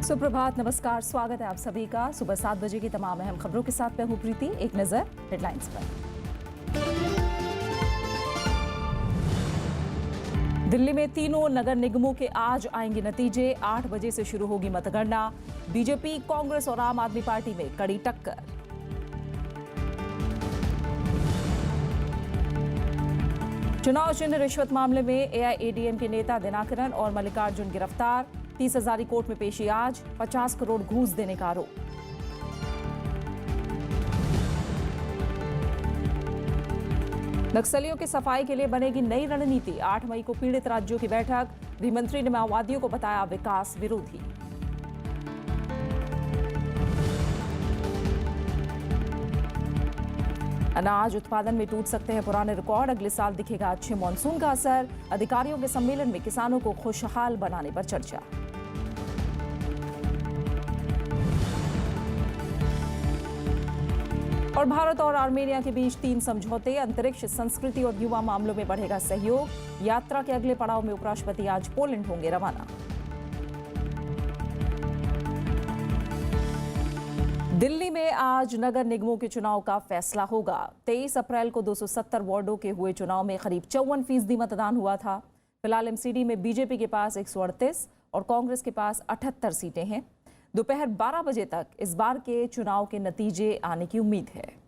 सुप्रभात, नमस्कार, स्वागत है आप सभी का सुबह 7 बजे की तमाम अहम खबरों के साथ। मैं हूं प्रीति। एक नजर हेडलाइंस पर। दिल्ली में तीनों नगर निगमों के आज आएंगे नतीजे। 8 बजे से शुरू होगी मतगणना। बीजेपी, कांग्रेस और आम आदमी पार्टी में कड़ी टक्कर। चुनाव चिन्ह रिश्वत मामले में एआईएडीएम के नेता दिनाकरन और मल्लिकार्जुन गिरफ्तार। 30 हजारी कोर्ट में पेशी आज। 50 करोड़ घूस देने का आरोप। नक्सलियों की सफाई के लिए बनेगी नई रणनीति। 8 मई को पीड़ित राज्यों की बैठक। गृहमंत्री ने माओवादियों को बताया विकास विरोधी। अनाज उत्पादन में टूट सकते हैं पुराने रिकॉर्ड। अगले साल दिखेगा अच्छे मॉनसून का असर। अधिकारियों के सम्मेलन में किसानों को खुशहाल बनाने पर चर्चा। और भारत और आर्मेनिया के बीच 3 समझौते। अंतरिक्ष, संस्कृति और युवा मामलों में बढ़ेगा सहयोग। यात्रा के अगले पड़ाव में उपराष्ट्रपति आज पोलैंड होंगे रवाना। दिल्ली में आज नगर निगमों के चुनाव का फैसला होगा। 23 अप्रैल को 270 वार्डों के हुए चुनाव में करीब 54% मतदान हुआ था। फिलहाल एमसीडी में बीजेपी के पास 138 और कांग्रेस के पास 78 सीटें हैं। दोपहर 12 बजे तक इस बार के चुनाव के नतीजे आने की उम्मीद है।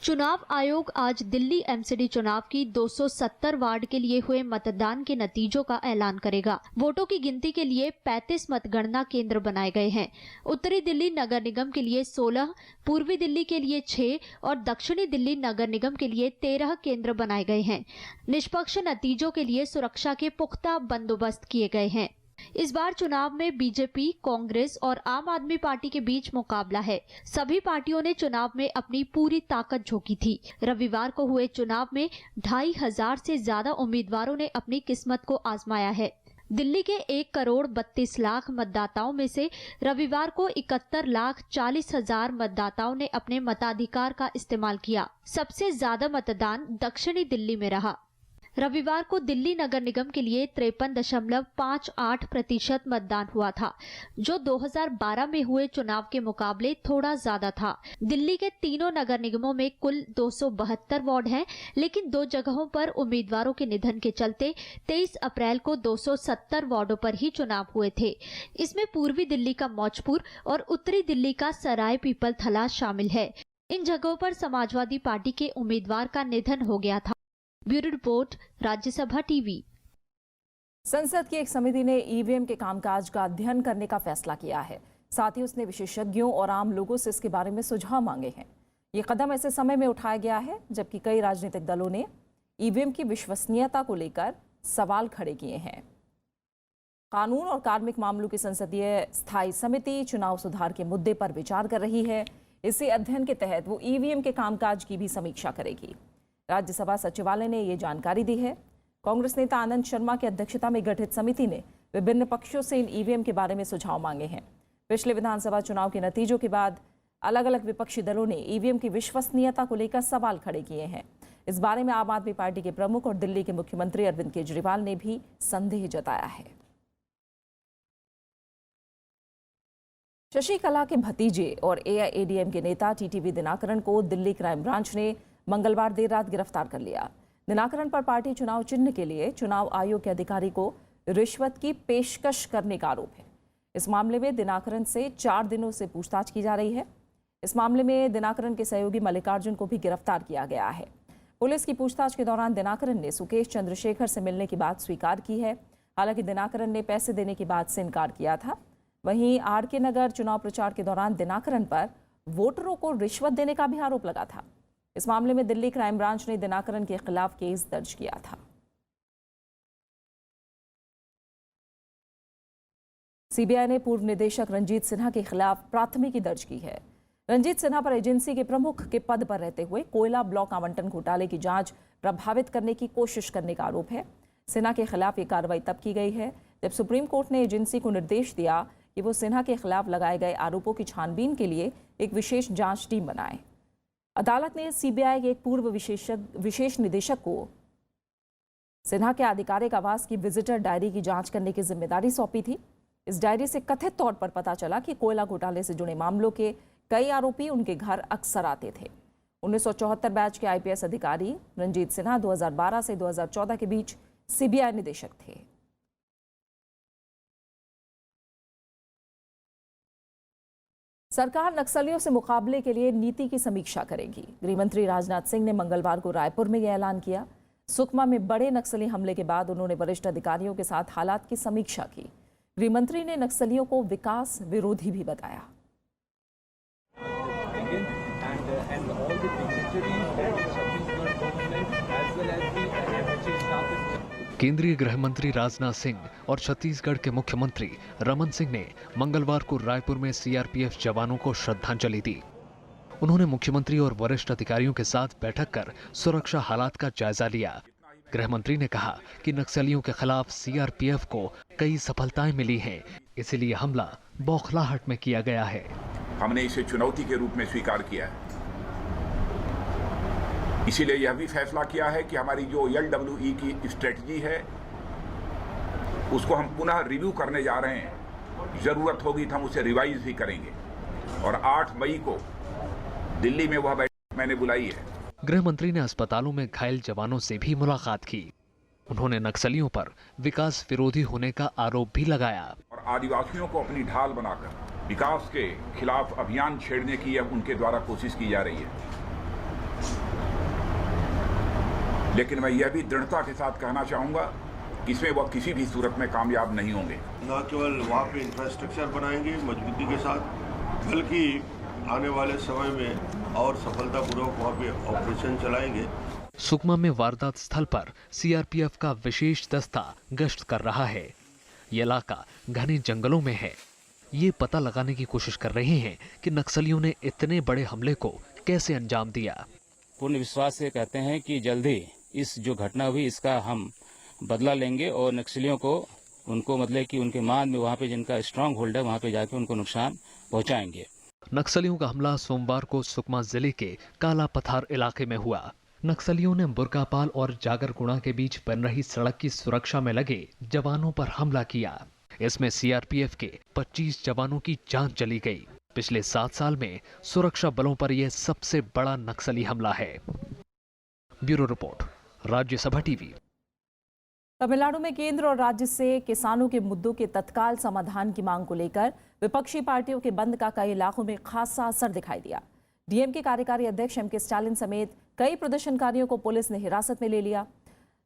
चुनाव आयोग आज दिल्ली एमसीडी चुनाव की 270 वार्ड के लिए हुए मतदान के नतीजों का ऐलान करेगा। वोटों की गिनती के लिए 35 मतगणना केंद्र बनाए गए हैं। उत्तरी दिल्ली नगर निगम के लिए 16, पूर्वी दिल्ली के लिए 6 और दक्षिणी दिल्ली नगर निगम के लिए 13 केंद्र बनाए गए हैं। निष्पक्ष नतीजों के लिए सुरक्षा के पुख्ता बंदोबस्त किए गए हैं। इस बार चुनाव में बीजेपी, कांग्रेस और आम आदमी पार्टी के बीच मुकाबला है। सभी पार्टियों ने चुनाव में अपनी पूरी ताकत झोंकी थी। रविवार को हुए चुनाव में 2,500 से ज्यादा उम्मीदवारों ने अपनी किस्मत को आजमाया है। दिल्ली के 1 करोड़ 32 लाख मतदाताओं में से रविवार को 71,40,000 मतदाताओं ने अपने मताधिकार का इस्तेमाल किया। सबसे ज्यादा मतदान दक्षिणी दिल्ली में रहा। रविवार को दिल्ली नगर निगम के लिए 53.58% मतदान हुआ था, जो 2012 में हुए चुनाव के मुकाबले थोड़ा ज्यादा था। दिल्ली के तीनों नगर निगमों में कुल 272 वार्ड हैं, लेकिन 2 जगहों पर उम्मीदवारों के निधन के चलते 23 अप्रैल को 270 वार्डों पर ही चुनाव हुए थे। इसमें पूर्वी दिल्ली का मौजपुर और उत्तरी दिल्ली का सराय पीपल थला शामिल है। इन जगहों पर समाजवादी पार्टी के उम्मीदवार का निधन हो गया था। Bureau report, Rajya Sabha TV. संसद की एक समिति ने ईवीएम के कामकाज का अध्ययन करने का फैसला किया है। साथ ही उसने विशेषज्ञों और आम लोगों से इसके बारे में सुझाव मांगे हैं। ये कदम ऐसे समय में उठाया गया है जबकि कई राजनीतिक दलों ने ईवीएम की विश्वसनीयता को लेकर सवाल खड़े किए हैं। कानून और कार्मिक मामलों की संसदीय स्थायी समिति चुनाव सुधार के मुद्दे पर विचार कर रही है। इसी अध्ययन के तहत वो ईवीएम के कामकाज की भी समीक्षा करेगी। राज्यसभा सचिवालय ने ये जानकारी दी है। कांग्रेस नेता आनंद शर्मा की अध्यक्षता में गठित समिति ने विभिन्न पक्षों से इन ईवीएम के बारे में सुझाव मांगे हैं। पिछले विधानसभा चुनाव के नतीजों के बाद अलग अलग विपक्षी दलों ने ईवीएम की विश्वसनीयता को लेकर सवाल खड़े किए हैं। इस बारे में आम आदमी पार्टी के प्रमुख और दिल्ली के मुख्यमंत्री अरविंद केजरीवाल ने भी संदेह जताया है। शशिकला के भतीजे और एआईएडीएम के नेता टीटीवी दिनाकरन को दिल्ली क्राइम ब्रांच ने मंगलवार देर रात गिरफ्तार कर लिया। दिनाकरन पर पार्टी चुनाव चिन्ह के लिए चुनाव आयोग के अधिकारी को रिश्वत की पेशकश करने का आरोप है। इस मामले में दिनाकरन से 4 दिनों से पूछताछ की जा रही है। इस मामले में दिनाकरन के सहयोगी मल्लिकार्जुन को भी गिरफ्तार किया गया है। पुलिस की पूछताछ के दौरान दिनाकरन ने सुकेश चंद्रशेखर से मिलने की बात स्वीकार की है। हालांकि दिनाकरन ने पैसे देने की बात से इनकार किया था। वहीं आरके नगर चुनाव प्रचार के दौरान दिनाकरन पर वोटरों को रिश्वत देने का भी आरोप लगा था। इस मामले में दिल्ली क्राइम ब्रांच ने दिनाकरन के खिलाफ केस दर्ज किया था। सीबीआई ने पूर्व निदेशक रंजीत सिन्हा के खिलाफ प्राथमिकी दर्ज की है। रंजीत सिन्हा पर एजेंसी के प्रमुख के पद पर रहते हुए कोयला ब्लॉक आवंटन घोटाले की जांच प्रभावित करने की कोशिश करने का आरोप है। सिन्हा के खिलाफ ये कार्रवाई तब की गई है जब सुप्रीम कोर्ट ने एजेंसी को निर्देश दिया कि वो सिन्हा के खिलाफ लगाए गए आरोपों की छानबीन के लिए एक विशेष जांच टीम बनाए। अदालत ने सीबीआई के एक पूर्व विशेष निदेशक को सिन्हा के आधिकारिक आवास की विजिटर डायरी की जांच करने की जिम्मेदारी सौंपी थी। इस डायरी से कथित तौर पर पता चला कि कोयला घोटाले से जुड़े मामलों के कई आरोपी उनके घर अक्सर आते थे। 1974 बैच के आईपीएस अधिकारी रंजीत सिन्हा 2012 से 2014 के बीच सीबीआई निदेशक थे। सरकार नक्सलियों से मुकाबले के लिए नीति की समीक्षा करेगी। गृह मंत्री राजनाथ सिंह ने मंगलवार को रायपुर में यह ऐलान किया। सुकमा में बड़े नक्सली हमले के बाद उन्होंने वरिष्ठ अधिकारियों के साथ हालात की समीक्षा की। गृह मंत्री ने नक्सलियों को विकास विरोधी भी बताया। केंद्रीय गृह मंत्री राजनाथ सिंह और छत्तीसगढ़ के मुख्यमंत्री रमन सिंह ने मंगलवार को रायपुर में सीआरपीएफ जवानों को श्रद्धांजलि दी। उन्होंने मुख्यमंत्री और वरिष्ठ अधिकारियों के साथ बैठक कर सुरक्षा हालात का जायजा लिया। गृह मंत्री ने कहा कि नक्सलियों के खिलाफ सीआरपीएफ को कई सफलताएं मिली हैं, इसलिए हमला बौखलाहट में किया गया है। हमने इसे चुनौती के रूप में स्वीकार किया है। इसीलिए यह भी फैसला किया है कि हमारी जो LWE की स्ट्रेटजी है उसको हम पुनः रिव्यू करने जा रहे हैं। जरूरत होगी तो हम उसे रिवाइज भी करेंगे और 8 मई को दिल्ली में वह बैठक मैंने बुलाई है। गृह मंत्री ने अस्पतालों में घायल जवानों से भी मुलाकात की। उन्होंने नक्सलियों पर विकास विरोधी होने का आरोप भी लगाया और आदिवासियों को अपनी ढाल बनाकर विकास के खिलाफ अभियान छेड़ने की यह उनके द्वारा कोशिश की जा रही है। लेकिन मैं यह भी दृढ़ता के साथ कहना चाहूंगा कि इसमें वह किसी भी सूरत में कामयाब नहीं होंगे। न केवल वहाँ पे इंफ्रास्ट्रक्चर बनाएंगे मजबूती के साथ, बल्कि आने वाले समय में और सफलतापूर्वक वहाँ पे ऑपरेशन चलाएंगे। सुकमा में वारदात स्थल पर सीआरपीएफ का विशेष दस्ता गश्त कर रहा है। ये इलाका घने जंगलों में है। ये पता लगाने की कोशिश कर रहे हैं कि नक्सलियों ने इतने बड़े हमले को कैसे अंजाम दिया। पूर्ण विश्वास से कहते हैं कि जल्दी इस जो घटना हुई इसका हम बदला लेंगे और नक्सलियों को उनको मतलब कि उनके मान में वहाँ पे जिनका स्ट्रांग होल्ड है वहाँ पे जाके उनको नुकसान पहुँचाएंगे। नक्सलियों का हमला सोमवार को सुकमा जिले के काला पथार इलाके में हुआ। नक्सलियों ने बुरकापाल और जागरगुड़ा के बीच बन रही सड़क की सुरक्षा में लगे जवानों पर हमला किया। इसमें सीआरपीएफ के 25 जवानों की जान चली गई। पिछले 7 साल में सुरक्षा बलों पर यह सबसे बड़ा नक्सली हमला है। Bureau report, Rajya Sabha TV. Tamil Nadu में केंद्र और राज्य से किसानों के मुद्दों के तत्काल समाधान की मांग को लेकर विपक्षी पार्टियों के बंद का कई इलाकों में खासा असर दिखाई दिया। डीएमके कार्यकारी अध्यक्ष एमके स्टालिन समेत कई प्रदर्शनकारियों को पुलिस ने हिरासत में ले लिया।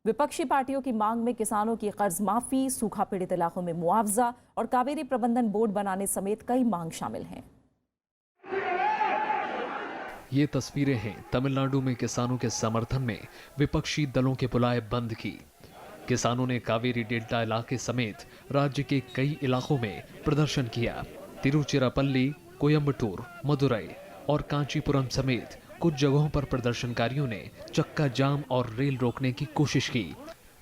विपक्षी पार्टियों की मांग में किसानों की कर्ज माफी, सूखा पीड़ित इलाकों में मुआवजा और कावेरी प्रबंधन बोर्ड बनाने समेत कई मांग शामिल हैं। ये तस्वीरें हैं तमिलनाडु में किसानों के समर्थन में विपक्षी दलों के बुलाए बंद की। किसानों ने कावेरी डेल्टा इलाके समेत राज्य के कई इलाकों में प्रदर्शन किया। तिरुचिरापल्ली, कोयम्बटूर, मदुरई और कांचीपुरम समेत कुछ जगहों पर प्रदर्शनकारियों ने चक्का जाम और रेल रोकने की कोशिश की।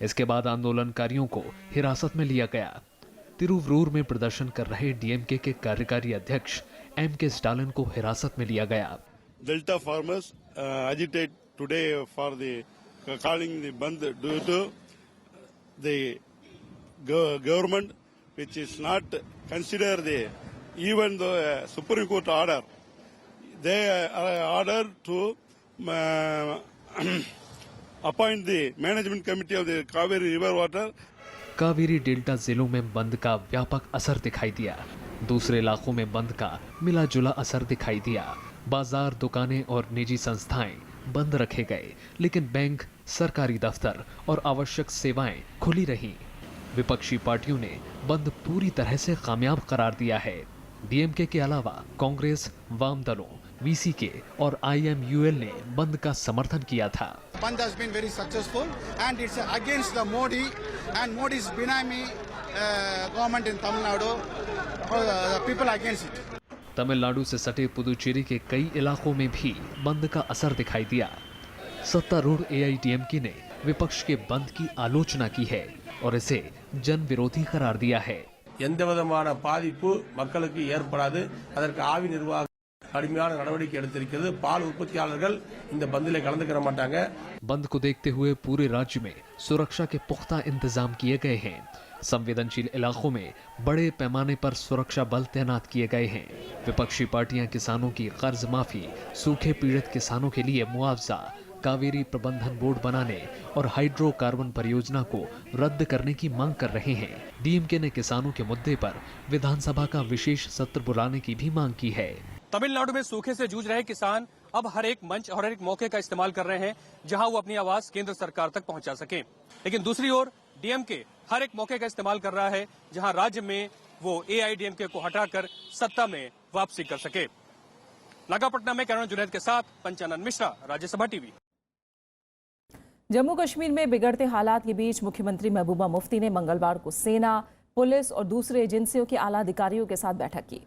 इसके बाद आंदोलनकारियों को हिरासत में लिया गया। तिरुवरूर में प्रदर्शन कर रहे डीएमके के कार्यकारी अध्यक्ष एमके स्टालिन को हिरासत में लिया गया। Delta farmers agitate today for the calling the Bandh due to the government, which is not consider the even the Supreme Court order. They are ordered to appoint the management committee of the Kaveri River Water. Kaveri delta जिलों में बंद का व्यापक असर दिखाई दिया। दूसरे इलाकों में बंद का मिला जुला असर दिखाई दिया। बाजार, दुकानें और निजी संस्थाएं बंद रखे गए, लेकिन बैंक, सरकारी दफ्तर और आवश्यक सेवाएं खुली रहीं। विपक्षी पार्टियों ने बंद पूरी तरह से कामयाब करार दिया है। डीएमके के अलावा कांग्रेस, वाम दलों, वीसीके और आईएमयूएल ने बंद का समर्थन किया था। बंद has been very successful and it's against the Modi and Modi's Binami government in Tamil Nadu. The people against it. Tamil Nadu से सटे पुदुचेरी के कई इलाकों में भी बंद का असर दिखाई दिया। सत्तारूढ़ एआईडीएमके ने विपक्ष के बंद की आलोचना की है और इसे जन विरोधी करार दिया है। எந்தவிதமான பாதிப்பு மக்களுக்கு ஏற்படாது, அதற்கு ஆவி நிர்வாகம் கடுமையான நடவடிக்கை எடுத்திருக்கிறது। பால் உற்பத்தியாளர்கள் இந்த பந்திலே கலந்துக்க மாட்டாங்க। बंद को देखते हुए पूरे राज्य में सुरक्षा के पुख्ता इंतजाम किए गए हैं। संवेदनशील इलाकों में बड़े पैमाने पर सुरक्षा बल तैनात किए गए हैं। विपक्षी पार्टियां किसानों की कर्ज माफी, सूखे पीड़ित किसानों के लिए मुआवजा, कावेरी प्रबंधन बोर्ड बनाने और हाइड्रोकार्बन परियोजना को रद्द करने की मांग कर रहे हैं। डीएमके ने किसानों के मुद्दे पर विधानसभा का विशेष सत्र बुलाने की भी मांग की है। तमिलनाडु में सूखे से जूझ रहे किसान अब हर एक मंच और हर एक मौके का इस्तेमाल कर रहे हैं जहां वो अपनी आवाज केंद्र सरकार तक पहुंचा सकें। लेकिन दूसरी ओर डीएमके हर एक मौके का इस्तेमाल कर रहा है जहां राज्य में वो एआईडीएमके को हटाकर सत्ता में वापसी कर सके। नागापट्टनम में कैमरा जुनैद के साथ पंचानन मिश्रा, राज्यसभा टीवी। जम्मू कश्मीर में बिगड़ते हालात के बीच मुख्यमंत्री महबूबा मुफ्ती ने मंगलवार को सेना, पुलिस और दूसरे एजेंसियों के आला अधिकारियों के साथ बैठक की।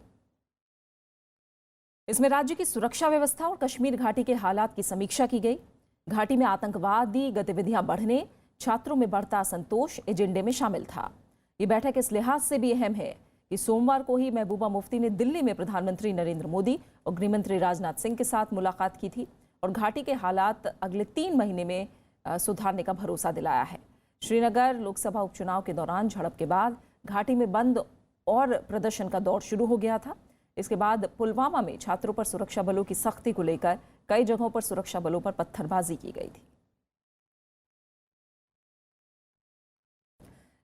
इसमें राज्य की सुरक्षा व्यवस्था और कश्मीर घाटी के हालात की समीक्षा की गई। घाटी में आतंकवादी गतिविधियां बढ़ने, छात्रों में बढ़ता असंतोष एजेंडे में शामिल था। ये बैठक इस लिहाज से भी अहम है कि सोमवार को ही महबूबा मुफ्ती ने दिल्ली में प्रधानमंत्री नरेंद्र मोदी और गृहमंत्री राजनाथ सिंह के साथ मुलाकात की थी और घाटी के हालात अगले 3 महीने में सुधारने का भरोसा दिलाया है। श्रीनगर लोकसभा उपचुनाव के दौरान झड़प के बाद घाटी में बंद और प्रदर्शन का दौर शुरू हो गया था। इसके बाद पुलवामा में छात्रों पर सुरक्षा बलों की सख्ती को लेकर कई जगहों पर सुरक्षा बलों पर पत्थरबाजी की गई थी।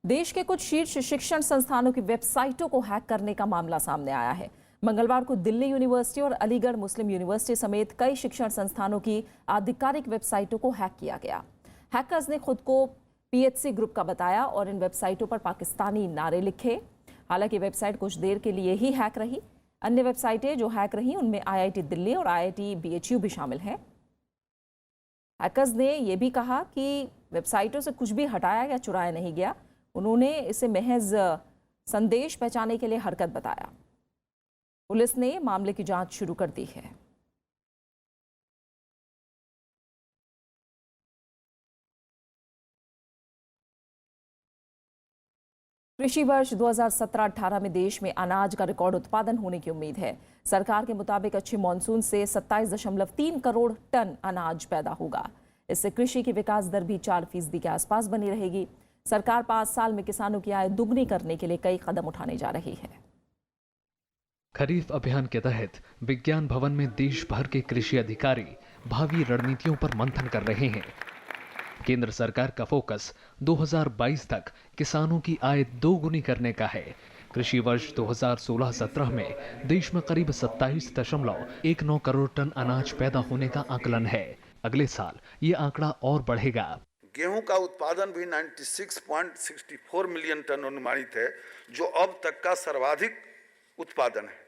देश के कुछ शीर्ष शिक्षण संस्थानों की वेबसाइटों को हैक करने का मामला सामने आया है। मंगलवार को दिल्ली यूनिवर्सिटी और अलीगढ़ मुस्लिम यूनिवर्सिटी समेत कई शिक्षण संस्थानों की आधिकारिक वेबसाइटों को हैक किया गया। हैकर्स ने खुद को पीएचसी ग्रुप का बताया और इन वेबसाइटों पर पाकिस्तानी नारे लिखे। हालांकि वेबसाइट कुछ देर के लिए ही हैक रही। अन्य वेबसाइटें जो हैक रही उनमें आईआईटी दिल्ली और आईआईटी बीएचयू भी शामिल हैं। हैकर्स ने यह भी कहा कि वेबसाइटों से कुछ भी हटाया या चुराया नहीं गया। उन्होंने इसे महज संदेश पहुंचाने के लिए हरकत बताया। पुलिस ने मामले की जांच शुरू कर दी है। कृषि वर्ष 2017-18 में देश में अनाज का रिकॉर्ड उत्पादन होने की उम्मीद है। सरकार के मुताबिक अच्छे मानसून से 27.3 करोड़ टन अनाज पैदा होगा। इससे कृषि की विकास दर भी 4% के आसपास बनी रहेगी। सरकार 5 साल में किसानों की आय दुगनी करने के लिए कई कदम उठाने जा रही है। खरीफ अभियान के तहत विज्ञान भवन में देश भर के कृषि अधिकारी भावी रणनीतियों पर मंथन कर रहे हैं। केंद्र सरकार का फोकस 2022 तक किसानों की आय दोगुनी करने का है। कृषि वर्ष 2016-17 में देश में करीब 27.19 करोड़ टन अनाज पैदा होने का आकलन है। अगले साल ये आंकड़ा और बढ़ेगा। गेहूं का उत्पादन भी 96.64 मिलियन टन अनुमानित है, जो अब तक का सर्वाधिक उत्पादन है।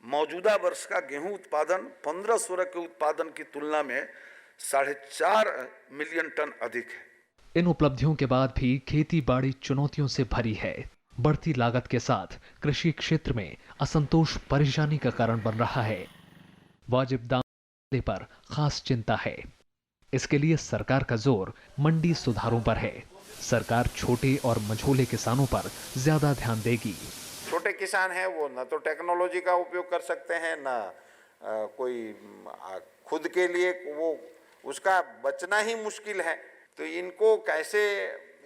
मौजूदा वर्ष का गेहूं उत्पादन 15-16 के उत्पादन की तुलना में 4.5 मिलियन टन अधिक है। इन उपलब्धियों के बाद भी खेती बाड़ी चुनौतियों से भरी है। बढ़ती लागत के साथ कृषि क्षेत्र में असंतोष परेशानी का कारण बन रहा है। वाजिब दाम पर खास चिंता है। इसके लिए सरकार का जोर मंडी सुधारों पर है। सरकार छोटे और मझोले किसानों पर ज्यादा ध्यान देगी। छोटे किसान हैं वो न तो टेक्नोलॉजी का उपयोग कर सकते हैं, न कोई खुद के लिए वो उसका बचना ही मुश्किल है। तो इनको कैसे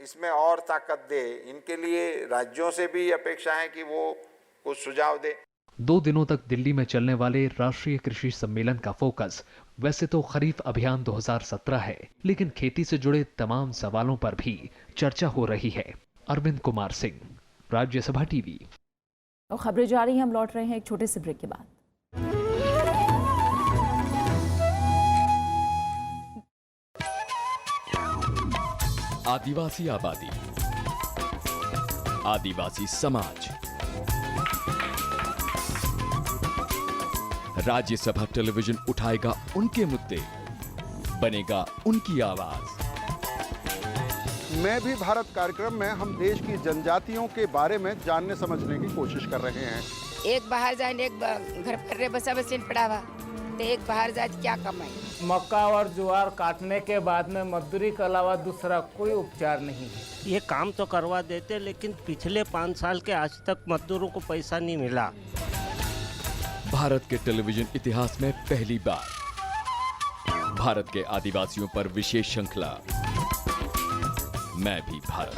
इसमें और ताकत दे, इनके लिए राज्यों से भी अपेक्षा है कि वो कुछ सुझाव दे। 2 दिनों तक दिल्ली में चलने वाले राष्ट्रीय कृषि सम्मेलन का फोकस वैसे तो खरीफ अभियान 2017 है, लेकिन खेती से जुड़े तमाम सवालों पर भी चर्चा हो रही है। अरविंद कुमार सिंह, राज्यसभा टीवी। और खबरें जारी हैं, हम लौट रहे हैं एक छोटे से ब्रेक के बाद। आदिवासी आबादी, आदिवासी समाज। राज्यसभा टेलीविजन उठाएगा उनके मुद्दे, बनेगा उनकी आवाज। मैं भी भारत कार्यक्रम में हम देश की जनजातियों के बारे में जानने समझने की कोशिश कर रहे हैं। एक बाहर जाए, एक घर पर बसा बसीन पड़ा हुआ, तो एक बाहर जाए क्या कमाए। मक्का और ज्वार काटने के बाद में मजदूरी के अलावा दूसरा कोई उपचार नहीं है। ये काम तो करवा देते, लेकिन पिछले 5 साल के आज तक मजदूरों को पैसा नहीं मिला। भारत के टेलीविजन इतिहास में पहली बार भारत के आदिवासियों पर विशेष श्रृंखला मैं भी भारत।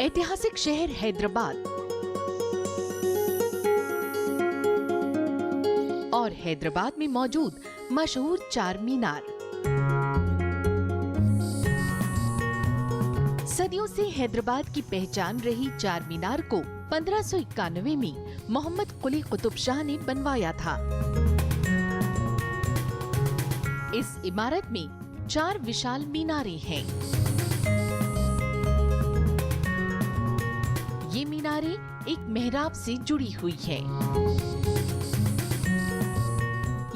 ऐतिहासिक शहर हैदराबाद और हैदराबाद में मौजूद मशहूर चार मीनार। सदियों से हैदराबाद की पहचान रही चार मीनार को 1591 में मोहम्मद कुली कुतुब शाह ने बनवाया था। इस इमारत में 4 विशाल मीनारें हैं। ये मीनारें एक मेहराब से जुड़ी हुई हैं।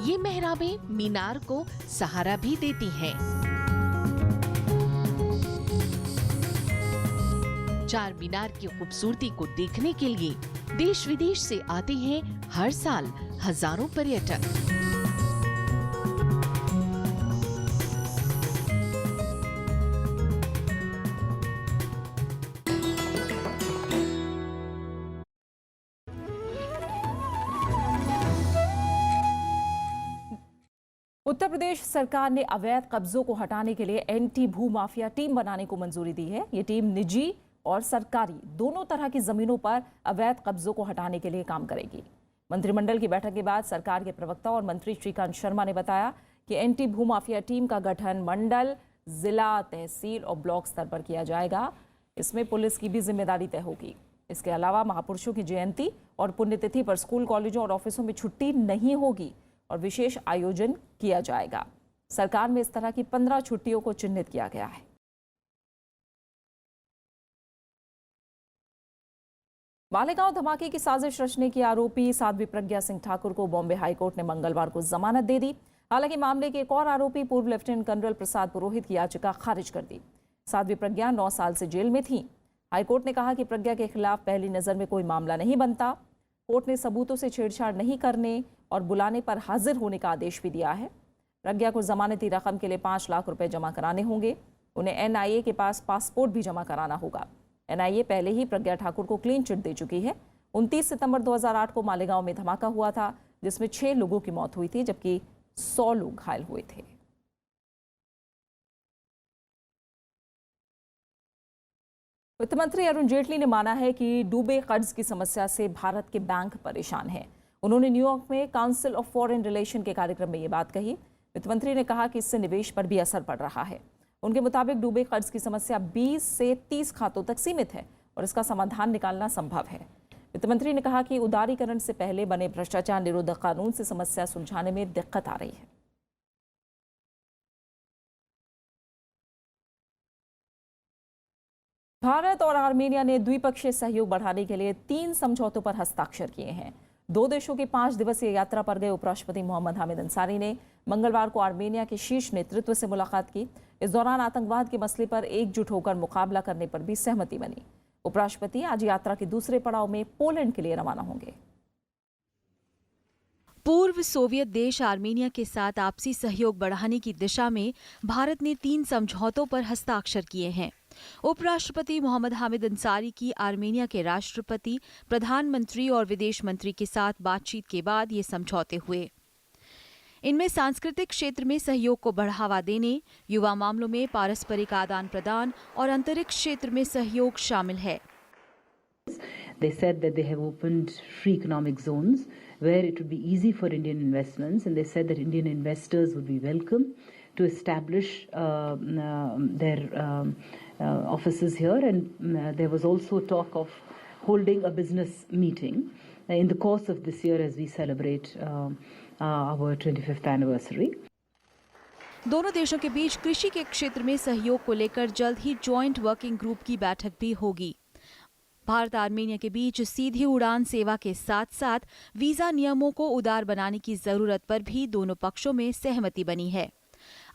ये मेहराबें मीनार को सहारा भी देती हैं। चार मीनार की खूबसूरती को देखने के लिए देश विदेश से आते हैं हर साल हजारों पर्यटक। उत्तर प्रदेश सरकार ने अवैध कब्जों को हटाने के लिए एंटी भू माफिया टीम बनाने को मंजूरी दी है। ये टीम निजी और सरकारी दोनों तरह की जमीनों पर अवैध कब्जों को हटाने के लिए काम करेगी। मंत्रिमंडल की बैठक के बाद सरकार के प्रवक्ता और मंत्री श्रीकांत शर्मा ने बताया कि एंटी भू माफिया टीम का गठन मंडल, जिला, तहसील और ब्लॉक स्तर पर किया जाएगा। इसमें पुलिस की भी जिम्मेदारी तय होगी। इसके अलावा महापुरुषों की जयंती और पुण्यतिथि पर स्कूल, कॉलेजों और ऑफिसों में छुट्टी नहीं होगी और विशेष आयोजन किया जाएगा। सरकार में इस तरह की 15 छुट्टियों को चिन्हित किया गया है। मालेगांव धमाके की साजिश रचने की आरोपी साध्वी प्रज्ञा सिंह ठाकुर को बॉम्बे हाईकोर्ट ने मंगलवार को जमानत दे दी। हालांकि मामले के एक और आरोपी पूर्व लेफ्टिनेंट कर्नल प्रसाद पुरोहित की याचिका खारिज कर दी। साध्वी प्रज्ञा 9 साल से जेल में थी। हाईकोर्ट ने कहा कि प्रज्ञा के खिलाफ पहली नजर में कोई मामला नहीं बनता। कोर्ट ने सबूतों से छेड़छाड़ नहीं करने और बुलाने पर हाजिर होने का आदेश भी दिया है। प्रज्ञा को जमानती रकम के लिए 5 लाख रुपए जमा कराने होंगे। उन्हें एनआईए के पास पासपोर्ट भी जमा कराना होगा। एनआईए पहले ही प्रज्ञा ठाकुर को क्लीन चिट दे चुकी है। 29 सितंबर 2008 को मालेगांव में धमाका हुआ था, जिसमें 6 लोगों की मौत हुई थी, जबकि 100 लोग घायल हुए थे। वित्त मंत्री अरुण जेटली ने माना है कि डूबे कर्ज की समस्या से भारत के बैंक परेशान हैं। उन्होंने न्यूयॉर्क में काउंसिल ऑफ फॉरेन रिलेशन के कार्यक्रम में ये बात कही। वित्त मंत्री ने कहा कि इससे निवेश पर भी असर पड़ रहा है। उनके मुताबिक डूबे कर्ज की समस्या 20 से 30 खातों तक सीमित है और इसका समाधान निकालना संभव है। वित्त मंत्री ने कहा कि उदारीकरण से पहले बने भ्रष्टाचार निरोधक कानून से समस्या सुलझाने में दिक्कत आ रही है। भारत और आर्मेनिया ने द्विपक्षीय सहयोग बढ़ाने के लिए 3 समझौतों पर हस्ताक्षर किए हैं। 2 देशों की 5 दिवसीय यात्रा पर गए उपराष्ट्रपति मोहम्मद हामिद अंसारी ने मंगलवार को आर्मेनिया के शीर्ष नेतृत्व से मुलाकात की। इस दौरान आतंकवाद के मसले पर एकजुट होकर मुकाबला करने पर भी सहमति बनी। उपराष्ट्रपति आज यात्रा के दूसरे पड़ाव में पोलैंड के लिए रवाना होंगे। पूर्व सोवियत देश आर्मेनिया के साथ आपसी सहयोग बढ़ाने की दिशा में भारत ने 3 समझौतों पर हस्ताक्षर किए हैं। उपराष्ट्रपति मोहम्मद हामिद अंसारी की आर्मेनिया के राष्ट्रपति, प्रधानमंत्री और विदेश मंत्री के साथ बातचीत के बाद ये समझौते हुए। इनमें सांस्कृतिक क्षेत्र में सहयोग को बढ़ावा देने, युवा मामलों में पारस्परिक आदान प्रदान और अंतरिक्ष क्षेत्र में सहयोग शामिल है। They said that they have opened free economic zones where it would be easy for Indian investments, and they said that Indian investors would be welcome to establish their offices here. And there was also talk of holding a business meeting in the course of this year as we celebrate our 25th anniversary. दोनों देशों के बीच कृषि के क्षेत्र में सहयोग को लेकर जल्द ही जॉइंट वर्किंग ग्रुप की बैठक भी होगी। भारत आर्मेनिया के बीच सीधी उड़ान सेवा के साथ साथ वीजा नियमों को उदार बनाने की जरूरत पर भी दोनों पक्षों में सहमति बनी है।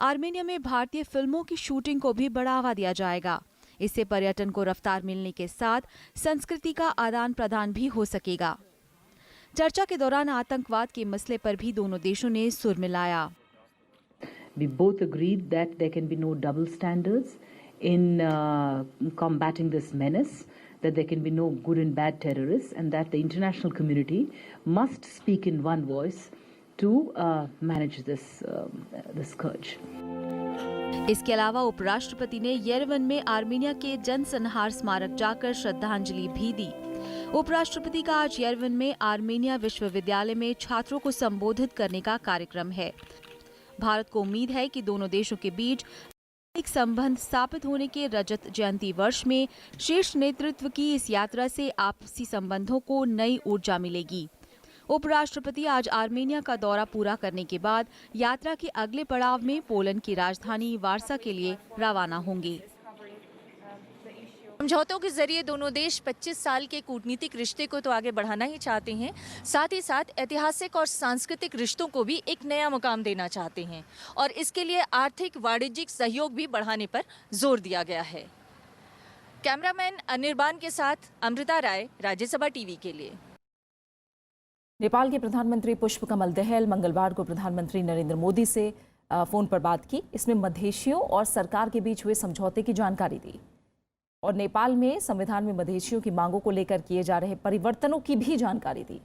आर्मेनिया में भारतीय फिल्मों की शूटिंग को भी बढ़ावा दिया जाएगा। इससे पर्यटन को रफ्तार मिलने के साथ संस्कृति का आदान प्रदान भी हो सकेगा। चर्चा के दौरान आतंकवाद के मसले पर भी दोनों देशों ने सुर मिलाया। We both agreed that there can be no double standards in combating this menace, that there can be no good and bad terrorists, and that the international community must speak in one voice to manage this scourge. इसके अलावा उपराष्ट्रपति ने Yerevan में Armenia के जनसंहार स्मारक जाकर श्रद्धांजलि भी दी। उपराष्ट्रपति का आज येरेवन में आर्मेनिया विश्वविद्यालय में छात्रों को संबोधित करने का कार्यक्रम है। भारत को उम्मीद है कि दोनों देशों के बीच एक संबंध स्थापित होने के रजत जयंती वर्ष में शीर्ष नेतृत्व की इस यात्रा से आपसी संबंधों को नई ऊर्जा मिलेगी। उपराष्ट्रपति आज आर्मेनिया का दौरा पूरा करने के बाद यात्रा के अगले पड़ाव में पोलैंड की राजधानी वार्सा के लिए रवाना होंगे। समझौतों के जरिए दोनों देश 25 साल के कूटनीतिक रिश्ते को तो आगे बढ़ाना ही चाहते हैं, साथ ही साथ ऐतिहासिक और सांस्कृतिक रिश्तों को भी एक नया मुकाम देना चाहते हैं और इसके लिए आर्थिक वाणिज्यिक सहयोग भी बढ़ाने पर जोर दिया गया है। कैमरामैन अनिर्बान के साथ अमृता राय, राज्यसभा टीवी के लिए। नेपाल के प्रधानमंत्री पुष्पकमल दहल मंगलवार को प्रधानमंत्री नरेंद्र मोदी से फोन पर बात की। इसमें मधेशियों और सरकार के बीच हुए समझौते की जानकारी दी और नेपाल में संविधान में मधेशियों की मांगों को लेकर किए जा रहे परिवर्तनों की भी जानकारी दी।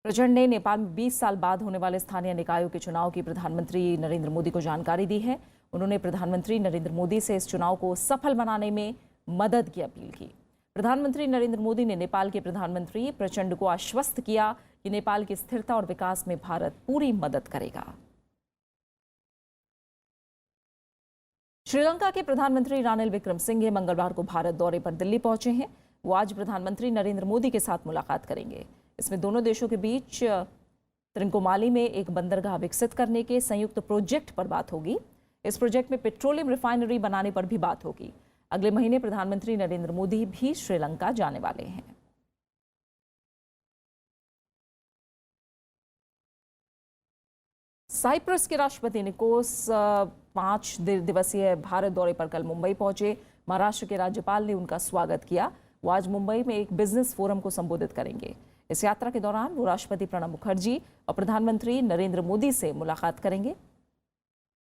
प्रचंड ने नेपाल में 20 साल बाद होने वाले स्थानीय निकायों के चुनाव की प्रधानमंत्री नरेंद्र मोदी को जानकारी दी है। उन्होंने प्रधानमंत्री नरेंद्र मोदी से इस चुनाव को सफल बनाने में मदद की अपील की। प्रधानमंत्री नरेंद्र मोदी ने नेपाल के प्रधानमंत्री प्रचंड को आश्वस्त किया कि नेपाल की स्थिरता और विकास में भारत पूरी मदद करेगा। श्रीलंका के प्रधानमंत्री रानिल विक्रमसिंघे मंगलवार को भारत दौरे पर दिल्ली पहुंचे हैं। वो आज प्रधानमंत्री नरेंद्र मोदी के साथ मुलाकात करेंगे। इसमें दोनों देशों के बीच त्रिंकोमाली में एक बंदरगाह विकसित करने के संयुक्त प्रोजेक्ट पर बात होगी। इस प्रोजेक्ट में पेट्रोलियम रिफाइनरी बनाने पर भी बात होगी। अगले महीने प्रधानमंत्री नरेंद्र मोदी भी श्रीलंका जाने वाले हैं। साइप्रस के राष्ट्रपति निकोस 5 दिवसीय भारत दौरे पर कल मुंबई पहुंचे। महाराष्ट्र के राज्यपाल ने उनका स्वागत किया। वो आज मुंबई में एक बिजनेस फोरम को संबोधित करेंगे। इस यात्रा के दौरान वो राष्ट्रपति प्रणब मुखर्जी और प्रधानमंत्री नरेंद्र मोदी से मुलाकात करेंगे।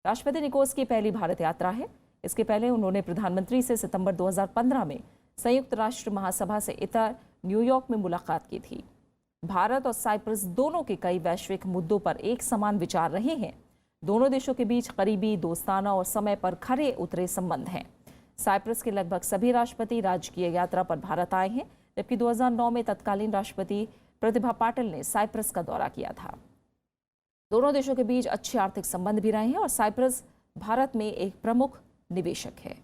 राष्ट्रपति निकोस की पहली भारत यात्रा है। इसके पहले उन्होंने प्रधानमंत्री से सितंबर 2015 में संयुक्त राष्ट्र महासभा से इतर न्यूयॉर्क में मुलाकात की थी। भारत और साइप्रस दोनों के कई वैश्विक मुद्दों पर एक समान विचार रहे हैं। दोनों देशों के बीच करीबी, दोस्ताना और समय पर खरे उतरे संबंध हैं। साइप्रस के लगभग सभी राष्ट्रपति राजकीय यात्रा पर भारत आए हैं, जबकि 2009 में तत्कालीन राष्ट्रपति प्रतिभा पाटिल ने साइप्रस का दौरा किया था। दोनों देशों के बीच अच्छे आर्थिक संबंध भी रहे हैं और साइप्रस भारत में एक प्रमुख निवेशक है।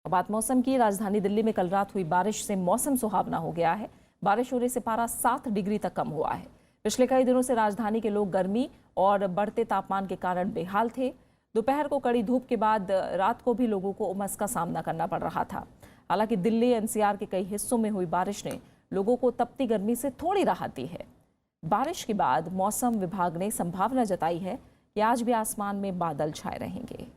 बात मौसम की। राजधानी दिल्ली में कल रात हुई बारिश से मौसम सुहावना हो गया है। बारिश होने से पारा 7 डिग्री तक कम हुआ है। पिछले कई दिनों से राजधानी के लोग गर्मी और बढ़ते तापमान के कारण बेहाल थे। दोपहर को कड़ी धूप के बाद रात को भी लोगों को उमस का सामना करना पड़ रहा था। हालांकि दिल्ली एनसीआर के कई हिस्सों में हुई बारिश ने लोगों को तपती गर्मी से थोड़ी राहत दी है। बारिश के बाद मौसम विभाग ने संभावना जताई है कि आज भी आसमान में बादल छाए रहेंगे।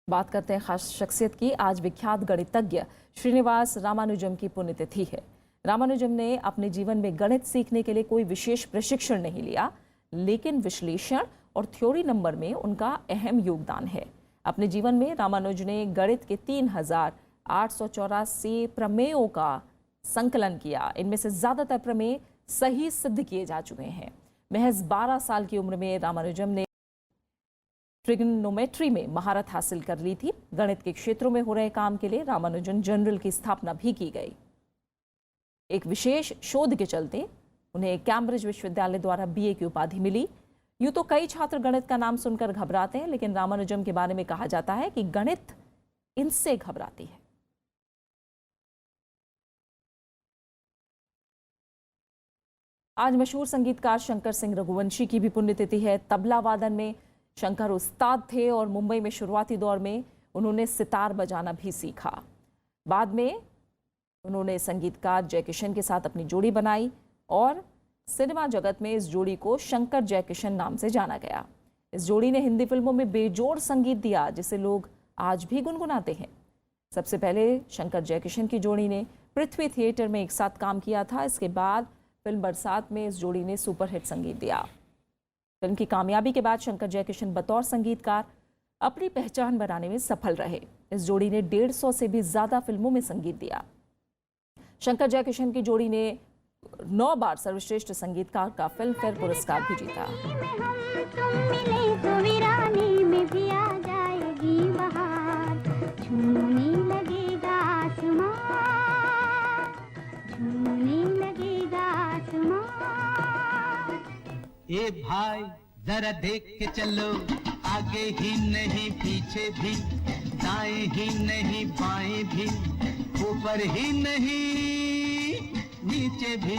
बात करते हैं खास शख्सियत की। आज विख्यात गणितज्ञ श्रीनिवास रामानुजम की पुण्यतिथि है। रामानुजम ने अपने जीवन में गणित सीखने के लिए कोई विशेष प्रशिक्षण नहीं लिया, लेकिन विश्लेषण और थ्योरी नंबर में उनका अहम योगदान है। अपने जीवन में रामानुज ने गणित के 3884 प्रमेयों का संकलन किया। इनमें से ज्यादातर प्रमेय सही सिद्ध किए जा चुके हैं। महज 12 साल की उम्र में रामानुजम ने ट्रिग्नोमेट्री में महारत हासिल कर ली थी। गणित के क्षेत्रों में हो रहे काम के लिए रामानुजन जनरल की स्थापना भी की गई। एक विशेष शोध के चलते उन्हें कैम्ब्रिज विश्वविद्यालय द्वारा BA की उपाधि मिली। यूं तो कई छात्र गणित का नाम सुनकर घबराते हैं, लेकिन रामानुजम के बारे में कहा जाता है कि गणित इनसे घबराती है। आज मशहूर संगीतकार शंकर सिंह रघुवंशी की भी पुण्यतिथि है। तबला वादन में शंकर उस्ताद थे और मुंबई में शुरुआती दौर में उन्होंने सितार बजाना भी सीखा। बाद में उन्होंने संगीतकार जयकिशन के साथ अपनी जोड़ी बनाई और सिनेमा जगत में इस जोड़ी को शंकर जयकिशन नाम से जाना गया। इस जोड़ी ने हिंदी फिल्मों में बेजोड़ संगीत दिया, जिसे लोग आज भी गुनगुनाते हैं। सबसे पहले शंकर जयकिशन की जोड़ी ने पृथ्वी थिएटर में एक साथ काम किया था। इसके बाद फिल्म बरसात में इस जोड़ी ने सुपरहिट संगीत दिया। फिल्म की कामयाबी के बाद शंकर जयकिशन बतौर संगीतकार अपनी पहचान बनाने में सफल रहे। इस जोड़ी ने 150 से भी ज्यादा फिल्मों में संगीत दिया। शंकर जयकिशन की जोड़ी ने 9 बार सर्वश्रेष्ठ संगीतकार का फिल्मफेयर पुरस्कार भी जीता। ए भाई जरा देख के चलो, आगे ही नहीं पीछे भी, दाएं ही नहीं बाएं भी, ऊपर ही नहीं नीचे भी।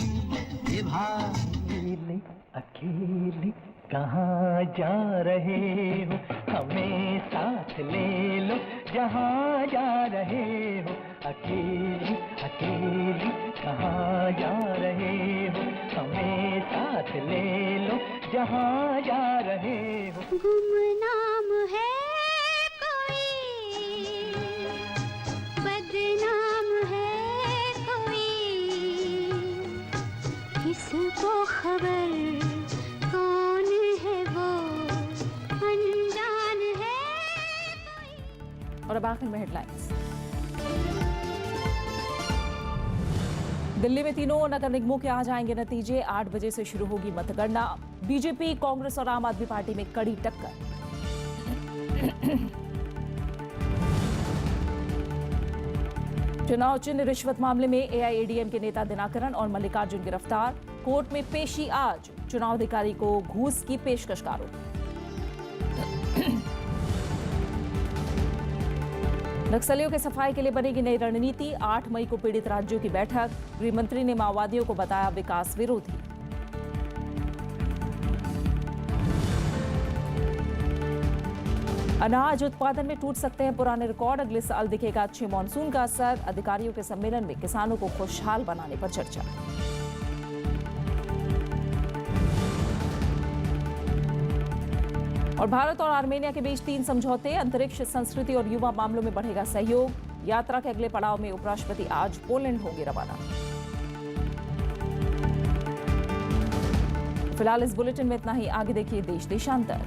ए भाई अकेले कहाँ जा रहे हो, हमें साथ ले लो जहाँ जा रहे हो। अकेले अकेले कहाँ जा रहे हो, हमें साथ ले लो जहाँ जा रहे हो। गुमनाम है कोई, बदनाम है कोई, किसको खबर कौन है वो, अनजान है कोई। और अब आखिर में हेडलाइंस। दिल्ली में तीनों नगर निगमों के आ जाएंगे नतीजे। 8 बजे से शुरू होगी मतगणना। बीजेपी, कांग्रेस और आम आदमी पार्टी में कड़ी टक्कर। चुनाव चिन्ह रिश्वत मामले में एआईएडीएम के नेता दिनाकरन और मल्लिकार्जुन गिरफ्तार। कोर्ट में पेशी आज। चुनाव अधिकारी को घूस की पेशकश का आरोप। नक्सलियों के सफाई के लिए बनेगी नई रणनीति। 8 मई को पीड़ित राज्यों की बैठक। गृह मंत्री ने माओवादियों को बताया विकास विरोधी। अनाज उत्पादन में टूट सकते हैं पुराने रिकॉर्ड। अगले साल दिखेगा अच्छे मॉनसून का असर। अधिकारियों के सम्मेलन में किसानों को खुशहाल बनाने पर चर्चा। और भारत और आर्मेनिया के बीच 3 समझौते। अंतरिक्ष, संस्कृति और युवा मामलों में बढ़ेगा सहयोग। यात्रा के अगले पड़ाव में उपराष्ट्रपति आज पोलैंड होंगे रवाना। फिलहाल इस बुलेटिन में इतना ही। आगे देखिए देश देशांतर।